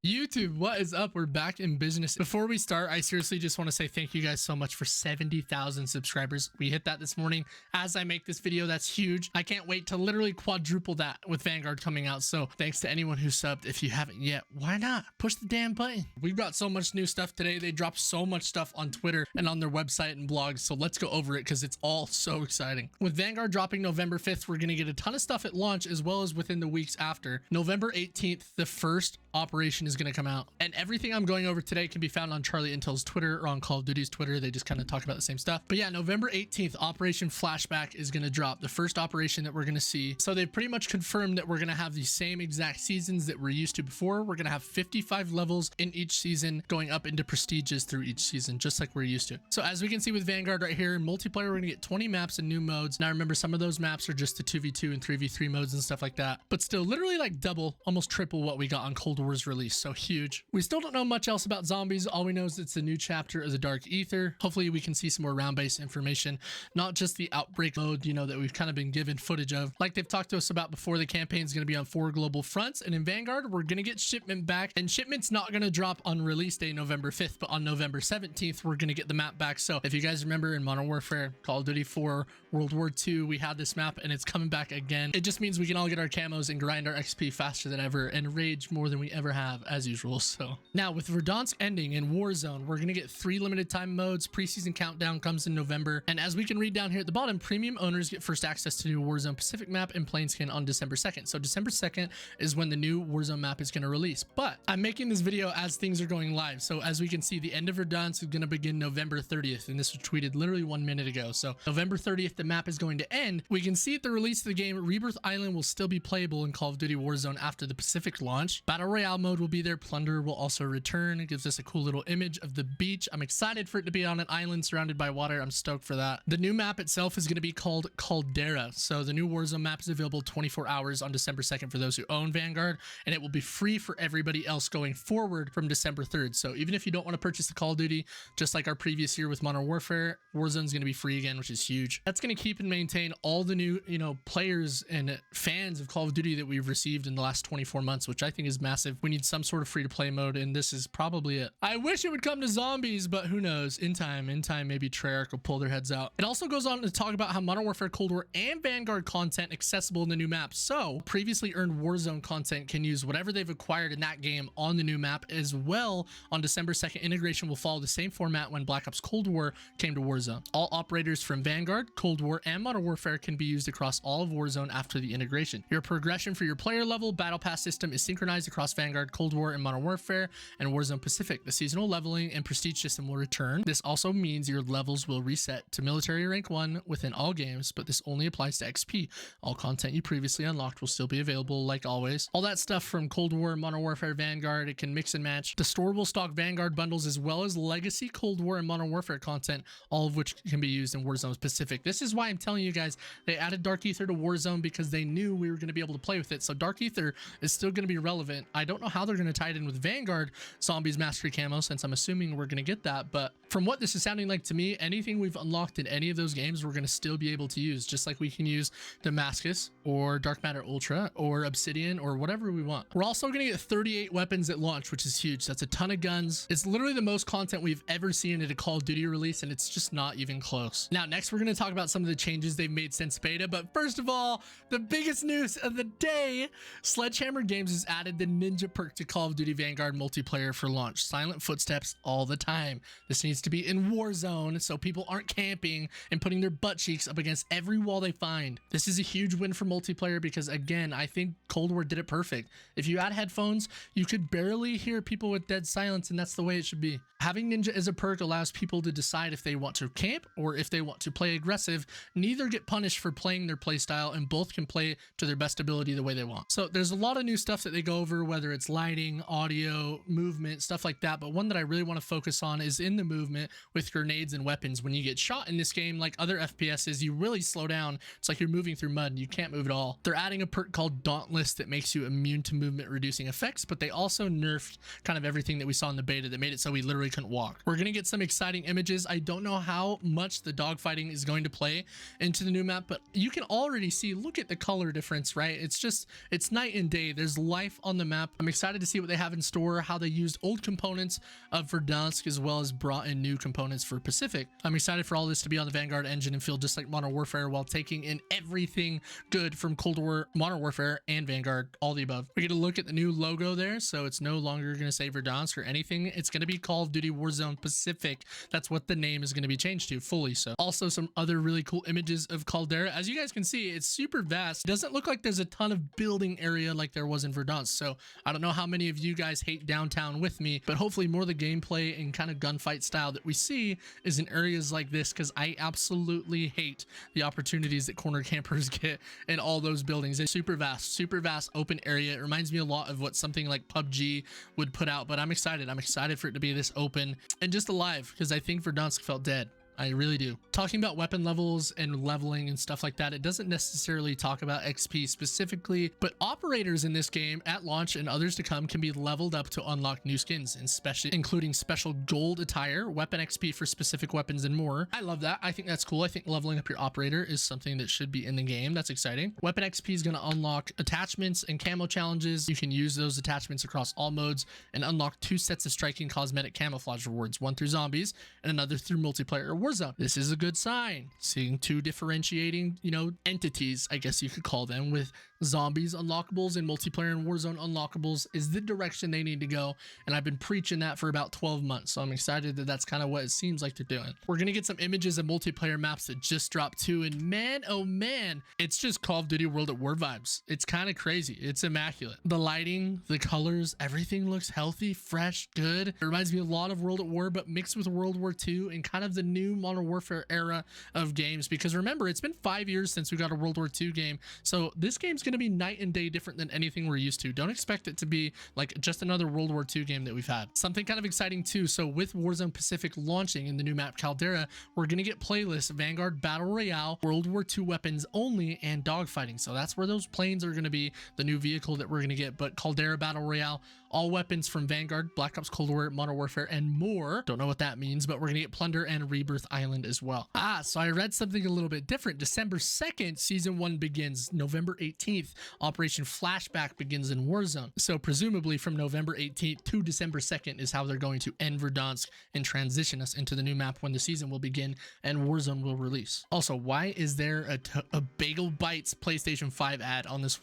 YouTube, what is up? We're back in business. Before we start, I seriously just want to say thank you guys so much for 70,000 subscribers. We hit that this morning as I make this video. That's huge. I can't wait to literally quadruple that with Vanguard coming out. So thanks to anyone who subbed. If you haven't yet, why not? Push the damn button. We've got so much new stuff today. They dropped so much stuff on Twitter and on their website and blogs. So let's go over it because it's all so exciting. With Vanguard dropping November 5th, we're going to get a ton of stuff at launch as well as within the weeks after. November 18th, the first operation is going to come out, and everything I'm going over today can be found on Charlie Intel's Twitter or on Call of Duty's Twitter. They just kind of talk about the same stuff. But yeah, November 18th, Operation Flashback is going to drop, the first operation that we're going to see. So they've pretty much confirmed that we're going to have the same exact seasons that we're used to before. We're going to have 55 levels in each season, going up into prestiges through each season, just like we're used to. So as we can see with Vanguard right here, in multiplayer, we're going to get 20 maps and new modes. Now remember, some of those maps are just the 2v2 and 3v3 modes and stuff like that, but still literally like double, almost triple what we got on Cold War's release. So huge. We still don't know much else about zombies. All we know is it's a new chapter of the Dark Ether. Hopefully we can see some more round-based information, not just the outbreak mode, you know, that we've kind of been given footage of. Like they've talked to us about before, the campaign is going to be on 4 global fronts, and in Vanguard, we're going to get shipment back, and shipment's not going to drop on release day November 5th, but on November 17th, we're going to get the map back. So if you guys remember in Modern Warfare, Call of Duty 4, World War II, we had this map and it's coming back again. It just means we can all get our camos and grind our XP faster than ever and rage more than we ever have as usual. So now with Verdansk ending in Warzone, we're going to get 3 limited time modes. Preseason countdown comes in November. And as we can read down here at the bottom, premium owners get first access to new Warzone Pacific map and plane skin on December 2nd. So December 2nd is when the new Warzone map is going to release. But I'm making this video as things are going live. So as we can see, the end of Verdansk is going to begin November 30th. And this was tweeted literally 1 minute ago. So November 30th, the map is going to end. We can see at the release of the game, Rebirth Island will still be playable in Call of Duty Warzone after the Pacific launch. Battle Royale mode will be there. Plunder will also return. It gives us a cool little image of the beach. I'm excited for it to be on an island surrounded by water. I'm stoked for that. The new map itself is going to be called Caldera. So the new Warzone map is available 24 hours on December 2nd for those who own Vanguard, and it will be free for everybody else going forward from December 3rd. So even if you don't want to purchase the Call of Duty, just like our previous year with Modern Warfare, Warzone is going to be free again, which is huge. That's going to keep and maintain all the new, players and fans of Call of Duty that we've received in the last 24 months, which I think is massive. We need some sort of free-to-play mode, and this is probably it. I wish it would come to zombies, but who knows? In time, maybe Treyarch will pull their heads out. It also goes on to talk about how Modern Warfare, Cold War, and Vanguard content accessible in the new map. So previously earned Warzone content can use whatever they've acquired in that game on the new map as well. On December 2nd, integration will follow the same format when Black Ops Cold War came to Warzone. All operators from Vanguard, Cold War, and Modern Warfare can be used across all of Warzone after the integration. Your progression for your player level battle pass system is synchronized across Vanguard, Cold War, and Modern Warfare and Warzone Pacific. The seasonal leveling and prestige system will return. This also means your levels will reset to military rank 1 within all games, but this only applies to XP. All content you previously unlocked will still be available like always. All that stuff from Cold War, Modern Warfare, Vanguard, it can mix and match. The store will stock Vanguard bundles as well as legacy Cold War and Modern Warfare content, all of which can be used in Warzone Pacific. This is why I'm telling you guys, they added Dark Ether to Warzone because they knew we were going to be able to play with it. So Dark Ether is still going to be relevant. I don't know how they're going to tie it in with Vanguard Zombies Mastery Camo, since I'm assuming we're going to get that. But from what this is sounding like to me, anything we've unlocked in any of those games, we're going to still be able to use, just like we can use Damascus or Dark Matter Ultra or Obsidian or whatever we want. We're also going to get 38 weapons at launch, which is huge. That's a ton of guns. It's literally the most content we've ever seen at a Call of Duty release, and it's just not even close. Now, next, we're going to talk about some of the changes they've made since beta. But first of all, the biggest news of the day, Sledgehammer Games has added the Ninja perk to Call of Duty Vanguard multiplayer for launch. Silent footsteps all the time. This needs to be in Warzone so people aren't camping and putting their butt cheeks up against every wall they find. This is a huge win for multiplayer because, again, I think Cold War did it perfect. If you add headphones, you could barely hear people with dead silence, and that's the way it should be. Having Ninja as a perk allows people to decide if they want to camp or if they want to play aggressive. Neither get punished for playing their playstyle, and both can play to their best ability the way they want. So there's a lot of new stuff that they go over, whether it's lighting, audio, movement, stuff like that. But one that I really want to focus on is in the movement. movement with grenades and weapons. When you get shot in this game, like other FPSs, you really slow down. It's like you're moving through mud. You can't move at all. They're adding a perk called Dauntless that makes you immune to movement reducing effects, but they also nerfed kind of everything that we saw in the beta that made it so we literally couldn't walk. We're going to get some exciting images. I don't know how much the dogfighting is going to play into the new map, but you can already see, look at the color difference, right? It's night and day. There's life on the map. I'm excited to see what they have in store, how they used old components of Verdansk as well as brought in new components for Pacific. I'm excited for all this to be on the Vanguard engine and feel just like Modern Warfare while taking in everything good from Cold War, Modern Warfare, and Vanguard, all the above. We get a look at the new logo there, so it's no longer going to say Verdansk or anything. It's going to be Call of Duty Warzone Pacific. That's what the name is going to be changed to fully. So also some other really cool images of Caldera. As you guys can see, it's super vast. It doesn't look like there's a ton of building area like there was in Verdansk. So I don't know how many of you guys hate downtown with me, but hopefully more of the gameplay and kind of gunfight style that we see is in areas like this, because I absolutely hate the opportunities that corner campers get in all those buildings. It's super vast open area. It reminds me a lot of what something like PUBG would put out, but I'm excited. I'm excited for it to be this open and just alive, because I think Verdansk felt dead. I really do. Talking about weapon levels and leveling and stuff like that, it doesn't necessarily talk about XP specifically, but operators in this game at launch and others to come can be leveled up to unlock new skins, and including special gold attire, weapon XP for specific weapons, and more. I love that. I think that's cool. I think leveling up your operator is something that should be in the game. That's exciting. Weapon XP is going to unlock attachments and camo challenges. You can use those attachments across all modes and unlock 2 sets of striking cosmetic camouflage rewards, one through zombies and another through multiplayer or Warzone. This is a good sign. Seeing 2 differentiating, entities, I guess you could call them, with zombies unlockables and multiplayer and Warzone unlockables is the direction they need to go. And I've been preaching that for about 12 months. So I'm excited that that's kind of what it seems like they're doing. We're going to get some images of multiplayer maps that just dropped too. And man, oh man, it's just Call of Duty World at War vibes. It's kind of crazy. It's immaculate. The lighting, the colors, everything looks healthy, fresh, good. It reminds me a lot of World at War, but mixed with World War II and kind of the new Modern Warfare era of games. Because remember, it's been 5 years since we got a World War II game. So this game's going to be night and day different than anything we're used to. Don't expect it to be like just another World War II game that we've had. Something kind of exciting too. So with Warzone Pacific launching in the new map Caldera, we're going to get playlists, Vanguard Battle Royale, World War II weapons only, and dogfighting. So that's where those planes are going to be, the new vehicle that we're going to get. But Caldera Battle Royale, all weapons from Vanguard, Black Ops Cold War, Modern Warfare, and more. Don't know what that means, but we're going to get Plunder and Rebirth Island as well. So I read something a little bit different. December 2nd, Season 1 begins. November 18th, Operation Flashback begins in Warzone. So presumably from November 18th to December 2nd is how they're going to end Verdansk and transition us into the new map when the season will begin and Warzone will release. Also, why is there a Bagel Bites PlayStation 5 ad on this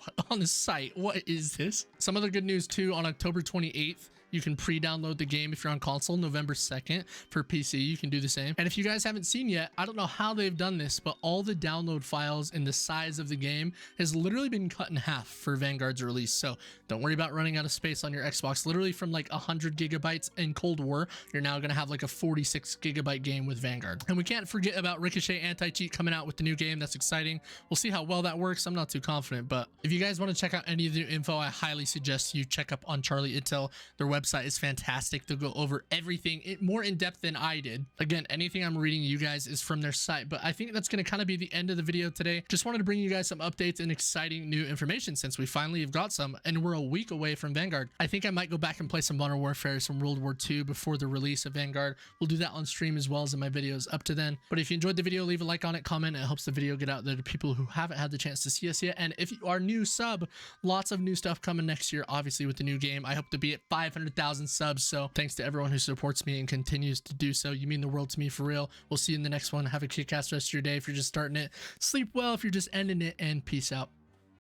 site? What is this? Some other good news too. On October 28th, you can pre-download the game if you're on console. November 2nd for PC, you can do the same. And if you guys haven't seen yet, I don't know how they've done this, but all the download files and the size of the game has literally been cut in half for Vanguard's release. So don't worry about running out of space on your Xbox. Literally from like 100 gigabytes in Cold War, you're now going to have like a 46 gigabyte game with Vanguard. And we can't forget about Ricochet Anti-Cheat coming out with the new game. That's exciting. We'll see how well that works. I'm not too confident, but if you guys want to check out any of the info, I highly suggest you check up on Charlie Intel. Their website is fantastic. They'll go over everything more in depth than I did. Again, anything I'm reading you guys is from their site, but I think that's going to kind of be the end of the video today. Just wanted to bring you guys some updates and exciting new information since we finally have got some and we're a week away from Vanguard. I think I might go back and play some Modern Warfare, some World War II before the release of Vanguard. We'll do that on stream as well as in my videos up to then. But if you enjoyed the video, leave a like on it, comment. It helps the video get out there to people who haven't had the chance to see us yet. And if you are new, sub. Lots of new stuff coming next year, obviously with the new game. I hope to be at 500,000 subs. So thanks to everyone who supports me and continues to do so. You mean the world to me for real. We'll see you in the next one. Have a kick-ass rest of your day if you're just starting it. Sleep well if you're just ending it, and peace out.